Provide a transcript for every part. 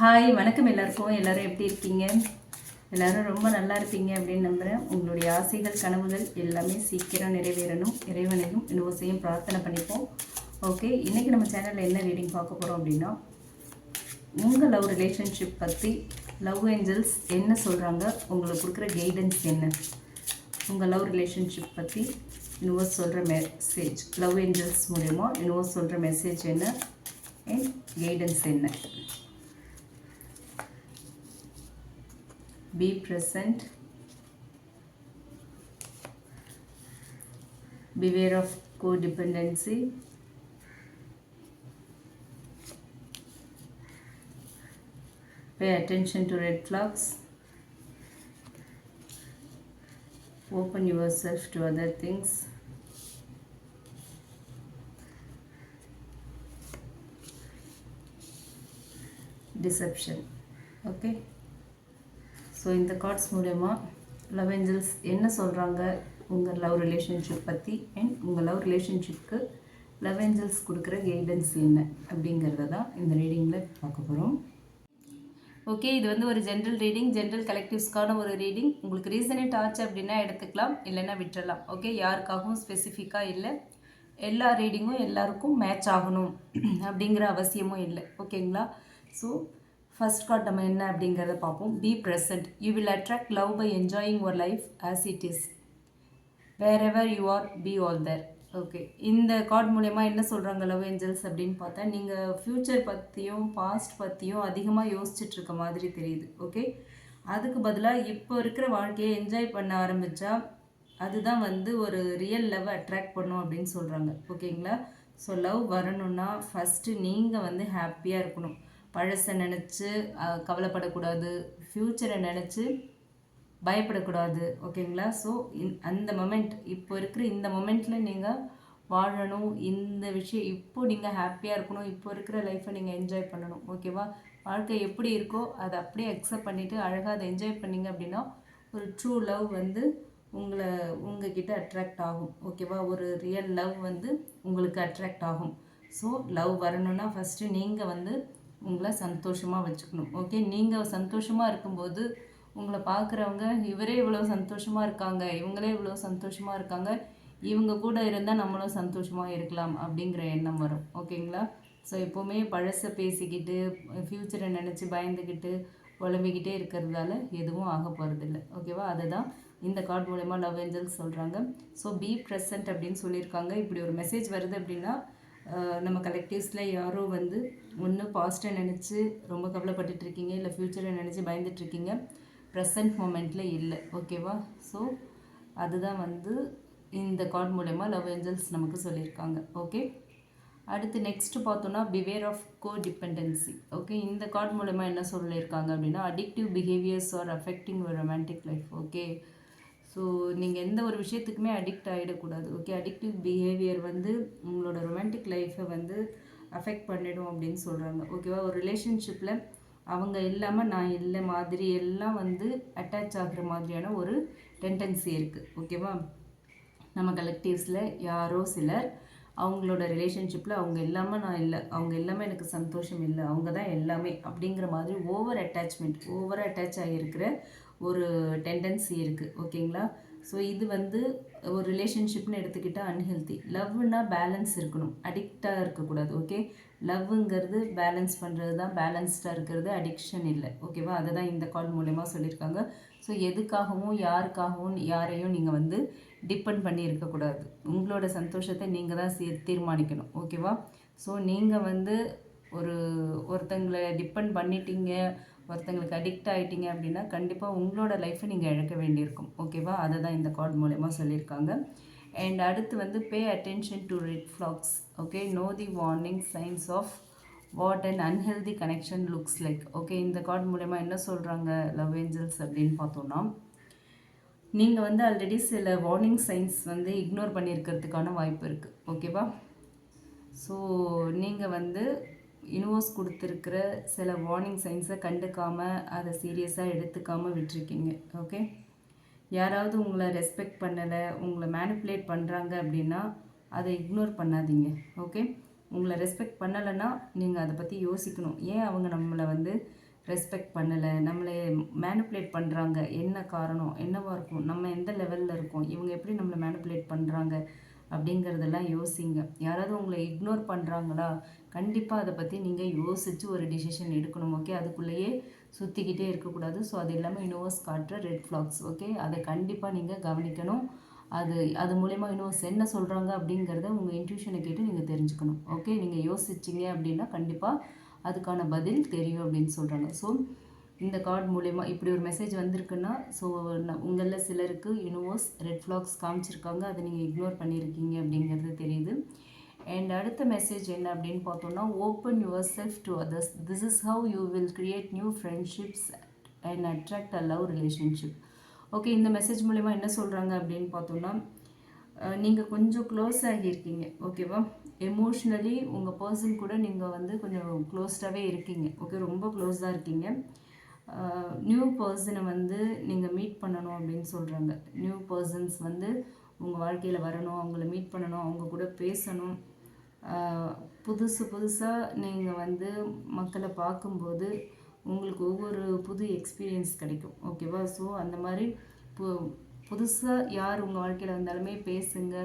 Hi, வணக்கம் எல்லாருக்கும். எல்லோரும் எப்படி இருக்கீங்க? எல்லோரும் ரொம்ப நல்லா இருப்பீங்க அப்படின்னு நம்புகிறேன். உங்களுடைய ஆசைகள், கனவுகள் எல்லாமே சீக்கிரம் நிறைவேறணும். இறைவனையும் யூனிவர்ஸையும் பிரார்த்தனை பண்ணிப்போம். ஓகே, இன்றைக்கி நம்ம சேனலில் என்ன ரீடிங் பார்க்க போகிறோம் அப்படின்னா, உங்கள் லவ் ரிலேஷன்ஷிப் பற்றி லவ் ஏஞ்சல்ஸ் என்ன சொல்கிறாங்க, உங்களுக்கு கொடுக்குற கைடன்ஸ் என்ன, உங்கள் லவ் ரிலேஷன்ஷிப் பற்றி யூனிவர்ஸ் சொல்கிற மெசேஜ், லவ் ஏஞ்சல்ஸ் மூலமா யூனிவர்ஸ் சொல்கிற மெசேஜ் என்ன அண்ட் கைடன்ஸ் என்ன. Be present. Beware of codependency. Pay attention to red flags. Open yourself to other things. Deception. Okay. So இந்த கார்ட்ஸ் மூலமா லவ் ஏஞ்சல்ஸ் என்ன சொல்கிறாங்க உங்கள் லவ் ரிலேஷன்ஷிப் பற்றி அண்ட் உங்கள் லவ் ரிலேஷன்ஷிப்க்கு லவ் ஏஞ்சல்ஸ் கொடுக்குற கைடன்ஸ் என்ன அப்படிங்கிறத தான் இந்த ரீடிங்கில் பார்க்க போகிறோம். ஓகே, இது வந்து ஒரு ஜென்ரல் ரீடிங், ஜென்ரல் கலெக்டிவ்ஸ்க்கான ஒரு ரீடிங். உங்களுக்கு ரீசனேட் ஆச்சு அப்படின்னா எடுத்துக்கலாம், இல்லைன்னா விட்டுறலாம். ஓகே, யாருக்காகவும் ஸ்பெசிஃபிக்காக இல்லை, எல்லா ரீடிங்கும் எல்லாருக்கும் மேட்ச் ஆகணும் அப்படிங்கிற அவசியமும் இல்லை. ஓகேங்களா? ஸோ ஃபர்ஸ்ட் கார்ட் நம்ம என்ன அப்படிங்கிறத பார்ப்போம். Be present. You will attract love by enjoying your life as it is. Wherever you are, be all there. Okay, இந்த கார்ட் மூலயமா என்ன சொல்கிறாங்க லவ் ஏஞ்சல்ஸ் அப்படின்னு பார்த்தா, நீங்கள் ஃப்யூச்சர் பற்றியும் பாஸ்ட் பற்றியும் அதிகமாக யோசிச்சுட்ருக்க மாதிரி தெரியுது. ஓகே, அதுக்கு பதிலாக இப்போ இருக்கிற வாழ்க்கையை என்ஜாய் பண்ண ஆரம்பித்தா அதுதான் வந்து ஒரு ரியல் லவ் அட்ராக்ட் பண்ணும் அப்படின்னு சொல்கிறாங்க. ஓகேங்களா? ஸோ லவ் வரணுன்னா ஃபஸ்ட்டு நீங்கள் வந்து ஹாப்பியாக இருக்கணும். பழசை நினச்சி கவலைப்படக்கூடாது, ஃப்யூச்சரை நினச்சி பயப்படக்கூடாது. ஓகேங்களா? ஸோ அந்த மொமெண்ட், இப்போ இருக்கிற இந்த மொமெண்ட்டில் நீங்கள் வாழணும். இந்த விஷயம் இப்போ நீங்கள் ஹாப்பியாக இருக்கணும். இப்போ இருக்கிற லைஃப்பை நீங்கள் என்ஜாய் பண்ணணும். ஓகேவா? வாழ்க்கை எப்படி இருக்கோ அதை அப்படியே அக்செப்ட் பண்ணிவிட்டு அழகாக அதை என்ஜாய் பண்ணிங்க அப்படின்னா ஒரு ட்ரூ லவ் வந்து உங்ககிட்ட அட்ராக்ட் ஆகும். ஓகேவா? ஒரு ரியல் லவ் வந்து உங்களுக்கு அட்ராக்ட் ஆகும். ஸோ லவ் வரணுன்னா ஃபஸ்ட்டு நீங்கள் வந்து உங்களை சந்தோஷமாக வச்சுக்கணும். ஓகே, நீங்கள் சந்தோஷமாக இருக்கும்போது உங்களை பார்க்குறவங்க இவரே இவ்வளோ சந்தோஷமாக இருக்காங்க, இவங்களே இவ்வளோ சந்தோஷமாக இருக்காங்க, இவங்க கூட இருந்தால் நம்மளும் சந்தோஷமாக இருக்கலாம் அப்படிங்கிற எண்ணம் வரும். ஓகேங்களா? ஸோ எப்போவுமே பழசை பேசிக்கிட்டு ஃப்யூச்சரை நினச்சி பயந்துக்கிட்டு குழம்பிக்கிட்டே இருக்கிறதால எதுவும் ஆக போகிறதில்ல. ஓகேவா? அதுதான் இந்த கார்டு மூலமா லவ் ஏஞ்சல்ஸ் சொல்கிறாங்க. ஸோ பி ப்ரெசன்ட் அப்படின்னு சொல்லியிருக்காங்க. இப்படி ஒரு மெசேஜ் வருது அப்படின்னா நம்ம கலெக்டிவ்ஸில் யாரோ வந்து ஒன்று பாஸ்ட்டை நினச்சி ரொம்ப கவலைப்பட்டுட்ருக்கீங்க, இல்லை ஃப்யூச்சரை நினச்சி பயந்துட்டுருக்கீங்க, ப்ரெசன்ட் மூமெண்ட்டில் இல்லை. ஓகேவா? ஸோ அதுதான் வந்து இந்த கார்டு மூலமா லவ் ஏஞ்சல்ஸ் நமக்கு சொல்லியிருக்காங்க. ஓகே, அடுத்து நெக்ஸ்ட்டு பார்த்தோன்னா பிவேர் ஆஃப் கோடிபெண்டன்சி. ஓகே, இந்த கார்டு மூலமா என்ன சொல்லியிருக்காங்க அப்படின்னா, addictive behaviours R affecting your romantic life. Okay, so நீங்கள் எந்த ஒரு விஷயத்துக்குமே அடிக்ட் ஆகிடக்கூடாது. ஓகே, அடிக்டிவ் பிஹேவியர் வந்து உங்களோட ரொமான்டிக் லைஃப்பை வந்து அஃபெக்ட் பண்ணிடும் அப்படின்னு சொல்கிறாங்க. ஓகேவா? ஒரு ரிலேஷன்ஷிப்பில் அவங்க இல்லாமல் நான் இல்லை மாதிரி எல்லாம் வந்து அட்டாச் ஆகிற மாதிரியான ஒரு டெண்டன்சி இருக்குது. ஓகேவா? நம்ம கலெக்டிவ்ஸில் யாரோ சிலர் அவங்களோட ரிலேஷன்ஷிப்பில் அவங்க இல்லாமல் நான் இல்லை, அவங்க இல்லாமல் எனக்கு சந்தோஷம் இல்லை, அவங்க தான் எல்லாமே அப்படிங்கிற மாதிரி ஓவர் அட்டாச் ஆகியிருக்கிற ஒரு டெண்டன்சி இருக்குது. ஓகேங்களா? ஸோ இது வந்து ஒரு ரிலேஷன்ஷிப்னு எடுத்துக்கிட்டால் அன்ஹெல்த்தி. லவ்னா பேலன்ஸ் இருக்கணும், அடிக்டாக இருக்கக்கூடாது. ஓகே, லவ்ங்கிறது பேலன்ஸ் பண்ணுறது தான், பேலன்ஸ்டாக இருக்கிறது அடிக்ஷன் இல்லை. ஓகேவா? அதை தான் இந்த கால் மூலமா சொல்லியிருக்காங்க. ஸோ எதுக்காகவும் யாருக்காகவும் யாரையும் நீங்கள் வந்து டிபெண்ட் பண்ணி இருக்கக்கூடாது. உங்களோட சந்தோஷத்தை நீங்கள் தான் தீர்மானிக்கணும். ஓகேவா? ஸோ நீங்கள் வந்து ஒருத்தங்களை டிபெண்ட் பண்ணிட்டீங்க, ஒருத்தங்களுக்கு அடிக்ட் ஆகிட்டீங்க அப்படின்னா கண்டிப்பாக உங்களோட லைஃப்பை நீங்கள் இழக்க வேண்டியிருக்கும். ஓகேவா? அதை தான் இந்த கார்டு மூலமா சொல்லியிருக்காங்க. அண்ட் அடுத்து வந்து pay attention to red flags. Okay, know the warning signs of what and unhealthy connection looks like. Okay, இந்த கார்டு மூலமா என்ன சொல்கிறாங்க லவ் ஏஞ்சல்ஸ் அப்படின்னு பார்த்தோன்னா, நீங்கள் வந்து ஆல்ரெடி சில வார்னிங் சைன்ஸ் வந்து இக்னோர் பண்ணியிருக்கிறதுக்கான வாய்ப்பு இருக்குது. ஓகேவா? ஸோ நீங்கள் வந்து யூனிவர்ஸ் கொடுத்துருக்கிற சில வார்னிங் சைன்ஸை கண்டுக்காமல் அதை சீரியஸாக எடுத்துக்காமல் விட்டுருக்கீங்க. ஓகே, யாராவது உங்களை ரெஸ்பெக்ட் பண்ணலை, உங்களை மேனிப்புலேட் பண்ணுறாங்க அப்படின்னா அதை இக்னோர் பண்ணாதீங்க. ஓகே, உங்களை ரெஸ்பெக்ட் பண்ணலைன்னா நீங்கள் அதை பற்றி யோசிக்கணும். ஏன் அவங்க நம்மளை வந்து ரெஸ்பெக்ட் பண்ணலை, நம்மளை மேனிப்புலேட் பண்ணுறாங்க, என்ன காரணம் என்னவாக இருக்கும், நம்ம எந்த லெவலில் இருக்கோம், இவங்க எப்படி நம்மளை மேனிப்புலேட் பண்ணுறாங்க அப்படிங்கிறதெல்லாம் யோசிங்க. யாராவது உங்களை இக்னோர் பண்ணுறாங்களா, கண்டிப்பாக அதை பற்றி நீங்கள் யோசித்து ஒரு டிசிஷன் எடுக்கணும். ஓகே, அதுக்குள்ளேயே சுற்றிக்கிட்டே இருக்கக்கூடாது. ஸோ அது எல்லாமே யூனிவர்ஸ் காட்டுற ரெட் ஃப்ளாக்ஸ். ஓகே, அதை கண்டிப்பாக நீங்கள் கவனிக்கணும். அது மூலயமா யூனிவர்ஸ் என்ன சொல்கிறாங்க அப்படிங்கிறத உங்கள் இன்ட்யூஷனை கேட்டு நீங்கள் தெரிஞ்சுக்கணும். ஓகே, நீங்கள் யோசிச்சிங்க அப்படின்னா கண்டிப்பாக அதுக்கான பதில் தெரியும் அப்படின்னு சொல்கிறாங்க. ஸோ இந்த கார்டு மூலயமா இப்படி ஒரு மெசேஜ் வந்திருக்குன்னா, ஸோ உங்களில் சிலருக்கு யூனிவர்ஸ் ரெட் ஃப்ளாக்ஸ் காமிச்சிருக்காங்க, அதை நீங்கள் இக்னோர் பண்ணியிருக்கீங்க அப்படிங்கிறது தெரியுது. அண்ட் அடுத்த மெசேஜ் என்ன அப்படின்னு பார்த்தோம்னா, open yourself to others, this is how you will create new friendships and attract a love relationship. Okay, இந்த மெசேஜ் மூலிமா என்ன சொல்கிறாங்க அப்படின்னு பார்த்தோம்னா, நீங்கள் கொஞ்சம் க்ளோஸ் ஆகியிருக்கீங்க. ஓகேவா, எமோஷ்னலி உங்கள் பர்சன் கூட நீங்கள் வந்து கொஞ்சம் க்ளோஸ்டாகவே இருக்கீங்க. ஓகே, ரொம்ப க்ளோஸாக இருக்கீங்க. நியூ பர்சனை வந்து நீங்கள் மீட் பண்ணணும் அப்படின்னு சொல்கிறாங்க. நியூ பர்சன்ஸ் வந்து உங்கள் வாழ்க்கையில் வரணும், அவங்கள மீட் பண்ணணும், அவங்க கூட பேசணும். புதுசாக நீங்கள் வந்து மக்களை பார்க்கும்போது உங்களுக்கு ஒவ்வொரு புது எக்ஸ்பீரியன்ஸ் கிடைக்கும். ஓகேவா, ஸோ அந்த மாதிரி புதுசாக யார் உங்கள் வாழ்க்கையில் வந்தாலுமே பேசுங்க.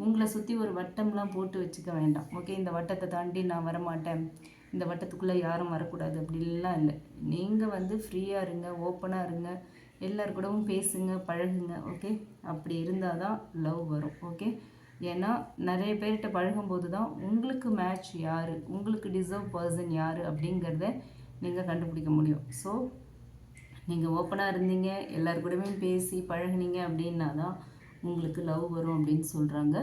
உங்களை சுற்றி ஒரு வட்டம்லாம் போட்டு வச்சுக்க வேண்டாம். ஓகே, இந்த வட்டத்தை தாண்டி நான் வரமாட்டேன், இந்த வட்டத்துக்குள்ளே யாரும் வரக்கூடாது அப்படின்லாம் இல்லை. நீங்கள் வந்து ஃப்ரீயாக இருங்க, ஓப்பனாக இருங்க, எல்லார் கூடவும் பேசுங்க, பழகுங்க. ஓகே, அப்படி இருந்தால் தான் லவ் வரும். ஓகே, ஏன்னா நிறைய பேர்கிட்ட பழகும்போது தான் உங்களுக்கு மேட்ச் யார், உங்களுக்கு டிசர்வ் பர்சன் யார் அப்படிங்கிறத நீங்கள் கண்டுபிடிக்க முடியும். ஸோ நீங்கள் ஓப்பனாக இருந்தீங்க, எல்லார் கூடவே பேசி பழகுனீங்க அப்படின்னா தான் உங்களுக்கு லவ் வரும் அப்படின்னு சொல்கிறாங்க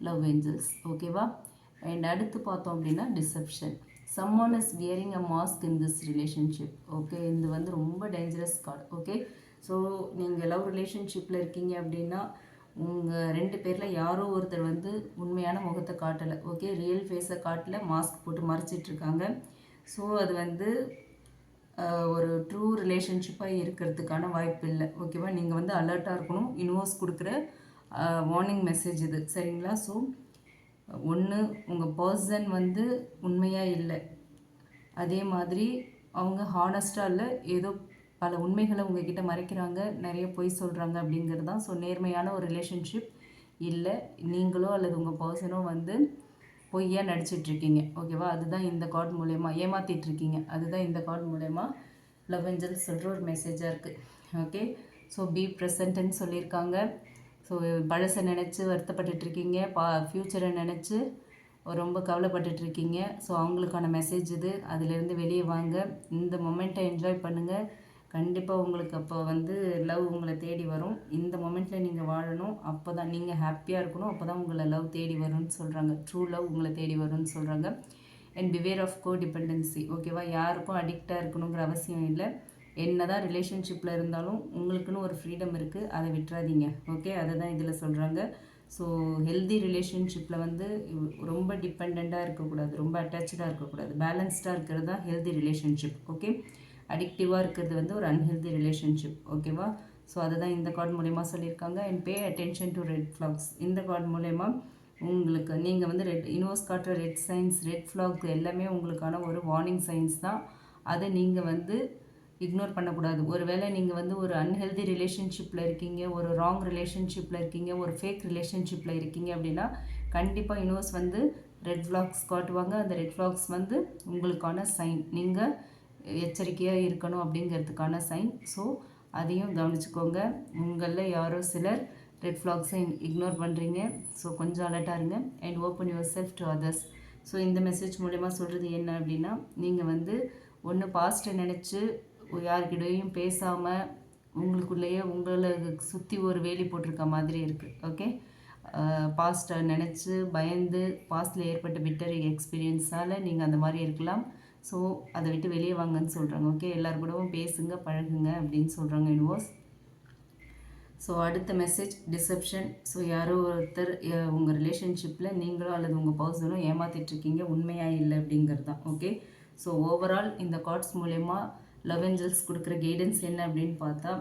லவ் ஏஞ்சல்ஸ். ஓகேவா, அண்ட் அடுத்து பார்த்தோம் அப்படின்னா deception. Someone is wearing a mask in this relationship. Okay, இது வந்து ரொம்ப டேஞ்சரஸ் கார்டு. ஓகே, ஸோ நீங்கள் லவ் ரிலேஷன்ஷிப்பில் இருக்கீங்க அப்படின்னா உங்கள் 2 பேரில் யாரோ ஒருத்தர் வந்து உண்மையான முகத்தை காட்டலை. ஓகே, ரியல் ஃபேஸை காட்டலை, மாஸ்க் போட்டு மறைச்சிட்ருக்காங்க. ஸோ அது வந்து ஒரு ட்ரூ ரிலேஷன்ஷிப்பாக இருக்கிறதுக்கான வாய்ப்பு இல்லை. ஓகேவா, நீங்கள் வந்து அலர்ட்டாக இருக்கணும். யூனிவர்ஸ் கொடுக்குற வார்னிங் மெசேஜ் இது, சரிங்களா? ஸோ ஒன்று, உங்கள் பர்சன் வந்து உண்மையாக இல்லை, அதே மாதிரி அவங்க ஹானஸ்டாக இல்லை, ஏதோ பல உண்மைகளை உங்ககிட்ட மறைக்கிறாங்க, நிறைய பொய் சொல்கிறாங்க அப்படிங்கிறது தான். ஸோ நேர்மையான ஒரு ரிலேஷன்ஷிப் இல்லை, நீங்களோ அல்லது உங்கள் பர்சனோ வந்து பொய்யாக நடிச்சிட்ருக்கீங்க. ஓகேவா, அதுதான் இந்த கார்டு மூலயமா ஏமாற்றிட்டுருக்கீங்க. அதுதான் இந்த கார்டு மூலயமா லவ் ஏஞ்சல்ஸ் சொல்கிற ஒரு மெசேஜாக இருக்குது. ஓகே, ஸோ பி ப்ரெசன்ட்னு சொல்லியிருக்காங்க. ஸோ பழசை நினச்சி வருத்தப்பட்டுட்ருக்கீங்க, ஃப்யூச்சரை நினச்சி ரொம்ப கவலைப்பட்டுட்ருக்கீங்க. ஸோ அவங்களுக்கான மெசேஜ் இது. அதிலேருந்து வெளியே வாங்க, இந்த மொமெண்ட்டை என்ஜாய் பண்ணுங்கள். கண்டிப்பாக உங்களுக்கு அப்போ வந்து லவ் உங்களை தேடி வரும். இந்த மொமெண்ட்டில் நீங்கள் வாழணும், அப்போ தான் நீங்கள் ஹாப்பியாக இருக்கணும், அப்போ தான் உங்களை லவ் தேடி வரும்னு சொல்கிறாங்க. ட்ரூ லவ் உங்களை தேடி வரும்னு சொல்கிறாங்க. And beware of codependency. ஓகேவா, யாருக்கும் அடிக்டாக இருக்கணுங்கிற அவசியம் இல்லை. என்ன தான் ரிலேஷன்ஷிப்பில் இருந்தாலும் உங்களுக்குன்னு ஒரு ஃப்ரீடம் இருக்குது, அதை விட்டுறாதீங்க. ஓகே, அதை தான் இதில் சொல்கிறாங்க. ஸோ ஹெல்தி ரிலேஷன்ஷிப்பில் வந்து ரொம்ப டிபெண்ட்டாக இருக்கக்கூடாது, ரொம்ப அட்டாச்சாக இருக்கக்கூடாது, பேலன்ஸ்டாக இருக்கிறது தான் ஹெல்தி ரிலேஷன்ஷிப். ஓகே, அடிக்டிவாக இருக்கிறது வந்து ஒரு அன்ஹெல்தி ரிலேஷன்ஷிப். ஓகேவா, ஸோ அதை தான் இந்த கார்டு மூலயமா சொல்லியிருக்காங்க. And pay attention to red flax. இந்த கார்டு மூலயமா உங்களுக்கு நீங்கள் வந்து யூனிவர்ஸ் காட்டுற ரெட் சைன்ஸ், ரெட் ஃப்ளாக் எல்லாமே உங்களுக்கான ஒரு வார்னிங் சைன்ஸ் தான். அதை நீங்கள் வந்து இக்னோர் பண்ணக்கூடாது. ஒரு வேளை நீங்கள் வந்து ஒரு அன்ஹெல்தி ரிலேஷன்ஷிப்பில் இருக்கீங்க, ஒரு ராங் ரிலேஷன்ஷிப்பில் இருக்கீங்க, ஒரு ஃபேக் ரிலேஷன்ஷிப்பில் இருக்கீங்க அப்படின்னா கண்டிப்பாக யூனிவர்ஸ் வந்து ரெட் ஃப்ளாக்ஸ் காட்டுவாங்க. அந்த ரெட் ஃப்ளாக்ஸ் வந்து உங்களுக்கான சைன், நீங்கள் எச்சரிக்கையாக இருக்கணும் அப்படிங்கிறதுக்கான சைன். ஸோ அதையும் கவனிச்சுக்கோங்க. உங்களில் யாரோ சிலர் ரெட் ஃப்ளாக்ஸை இக்னோர் பண்ணுறீங்க. ஸோ கொஞ்சம் அலர்ட்டாக இருங்க. And open yourself to others. So இந்த மெசேஜ் மூலமா சொல்கிறது என்ன அப்படின்னா, நீங்கள் வந்து ஒன்று பாஸ்ட்டை நினச்சி யார்கிட்டையும் பேசாமல் உங்களுக்குள்ளேயே உங்களை சுற்றி ஒரு வேலி போட்டிருக்க மாதிரி இருக்குது. ஓகே, பாஸ்ட்டை நினச்சி பயந்து பாஸ்ட்டில் ஏற்பட்ட பிட்டர் எக்ஸ்பீரியன்ஸால் நீங்கள் அந்த மாதிரி இருக்கலாம். ஸோ அதை விட்டு வெளியே வாங்கன்னு சொல்கிறாங்க. ஓகே, எல்லார் கூடவும் பேசுங்க, பழகுங்க அப்படின்னு சொல்கிறாங்க யூனிவர்ஸ். ஸோ அடுத்த மெசேஜ் டிசெப்ஷன். ஸோ யாரோ ஒருத்தர் உங்கள் ரிலேஷன்ஷிப்பில் நீங்களோ அல்லது உங்கள் பர்சனோ ஏமாற்றிட்டுருக்கீங்க, உண்மையாக இல்லை அப்படிங்கிறது தான். ஓகே, ஸோ ஓவரால் இந்த கார்ட்ஸ் மூலயமா லவ் ஏஞ்சல்ஸ் கொடுக்குற கைடன்ஸ் என்ன அப்படின்னு பார்த்தா,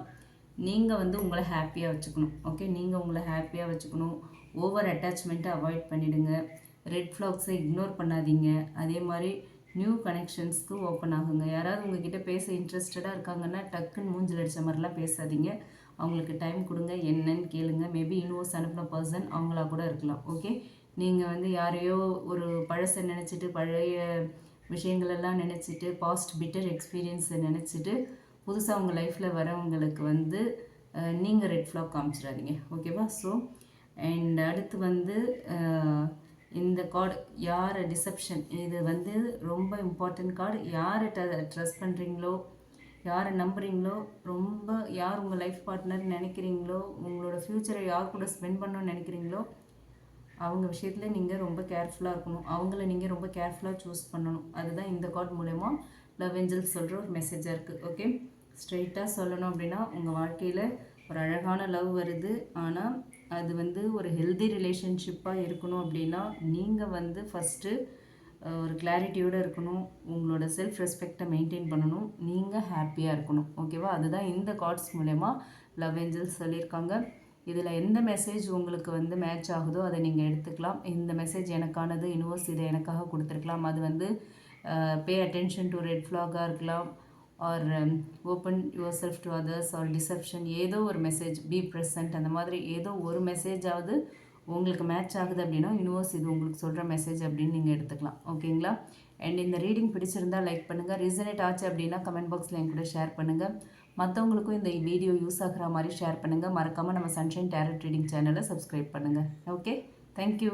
நீங்கள் வந்து உங்களை ஹாப்பியாக வச்சுக்கணும். ஓகே, நீங்கள் உங்களை ஹாப்பியாக வச்சுக்கணும். ஓவர் அட்டாச்மெண்ட்டை அவாய்ட் பண்ணிவிடுங்க. ரெட் ஃப்ளாக்ஸை இக்னோர் பண்ணாதீங்க. அதே மாதிரி நியூ கனெக்ஷன்ஸ்க்கு ஓப்பன் ஆகுங்க. யாராவது உங்ககிட்ட பேச இன்ட்ரெஸ்டடாக இருக்காங்கன்னா டக்குன்னு மூஞ்சில் அடித்த மாதிரிலாம் பேசாதீங்க. அவங்களுக்கு டைம் கொடுங்க, என்னன்னு கேளுங்க. மேபி யூனிவர்ஸ் அனுப்பின பர்சன் அவங்களா கூட இருக்கலாம். ஓகே, நீங்கள் வந்து யாரையோ ஒரு பழசை நினச்சிட்டு பழைய விஷயங்களெல்லாம் நினச்சிட்டு பாஸ்ட் பிட்டர் எக்ஸ்பீரியன்ஸை நினச்சிட்டு புதுசாக உங்கள் லைஃப்பில் வரவங்களுக்கு வந்து நீங்கள் ரெட் ஃப்ளாக் காமிச்சிடாதீங்க. ஓகேவா? ஸோ அண்ட் அடுத்து வந்து இந்த கார்டு யார் டிசப்ஷன், இது வந்து ரொம்ப இம்பார்ட்டண்ட் கார்டு. யாரை ட்ரஸ்ட் பண்ணுறீங்களோ, யாரை நம்புறீங்களோ, ரொம்ப யார் உங்கள் லைஃப் பார்ட்னர் நினைக்கிறீங்களோ, உங்களோட ஃப்யூச்சரை யார் கூட ஸ்பெண்ட் பண்ணணும்னு நினைக்கிறீங்களோ அவங்க விஷயத்தில் நீங்கள் ரொம்ப கேர்ஃபுல்லாக இருக்கணும். அவங்கள நீங்கள் ரொம்ப கேர்ஃபுல்லாக சூஸ் பண்ணணும். அதுதான் இந்த கார்டு மூலயமா லவ் ஏஞ்சல்ஸ் சொல்கிற ஒரு மெசேஜாக இருக்குது. ஓகே, ஸ்ட்ரெயிட்டாக சொல்லணும் அப்படின்னா உங்கள் வாழ்க்கையில் ஒரு அழகான லவ் வருது. ஆனால் அது வந்து ஒரு ஹெல்தி ரிலேஷன்ஷிப்பாக இருக்கணும் அப்படின்னா நீங்கள் வந்து ஃபஸ்ட்டு ஒரு கிளாரிட்டியோடு இருக்கணும். உங்களோட செல்ஃப் ரெஸ்பெக்டை மெயின்டைன் பண்ணணும். நீங்கள் ஹாப்பியாக இருக்கணும். ஓகேவா? அதுதான் இந்த கார்ட்ஸ் மூலயமா லவ் ஏஞ்சல்ஸ் சொல்லியிருக்காங்க. இதில் எந்த மெசேஜ் உங்களுக்கு வந்து மேட்ச் ஆகுதோ அதை நீங்கள் எடுத்துக்கலாம். இந்த மெசேஜ் எனக்கானது, யூனிவர்ஸ் இதை எனக்காக கொடுத்துருக்கலாம். அது வந்து பே அட்டென்ஷன் டு ரெட் ஃப்ளாகாக இருக்கலாம், or open yourself to others, or deception, ஏதோ ஒரு மெசேஜ், பி ப்ரெசன்ட், அந்த மாதிரி ஏதோ ஒரு மெசேஜாவது உங்களுக்கு மேட்ச் ஆகுது அப்படின்னா யூனிவர்ஸ் இது உங்களுக்கு சொல்கிற மெசேஜ் அப்படின்னு நீங்கள் எடுத்துக்கலாம். ஓகேங்களா? அண்ட் இந்த ரீடிங் பிடிச்சிருந்தால் லைக் பண்ணுங்கள். ரீசனேட் ஆச்சு அப்படின்னா கமெண்ட் பாக்ஸில் என் கூட ஷேர் பண்ணுங்கள். மற்றவங்களுக்கும் இந்த வீடியோ யூஸ் ஆகிற மாதிரி ஷேர் பண்ணுங்கள். மறக்காமல் நம்ம சன்ஷைன் டேரட் ரீடிங் சேனலை சப்ஸ்கிரைப் பண்ணுங்கள். Okay, thank you.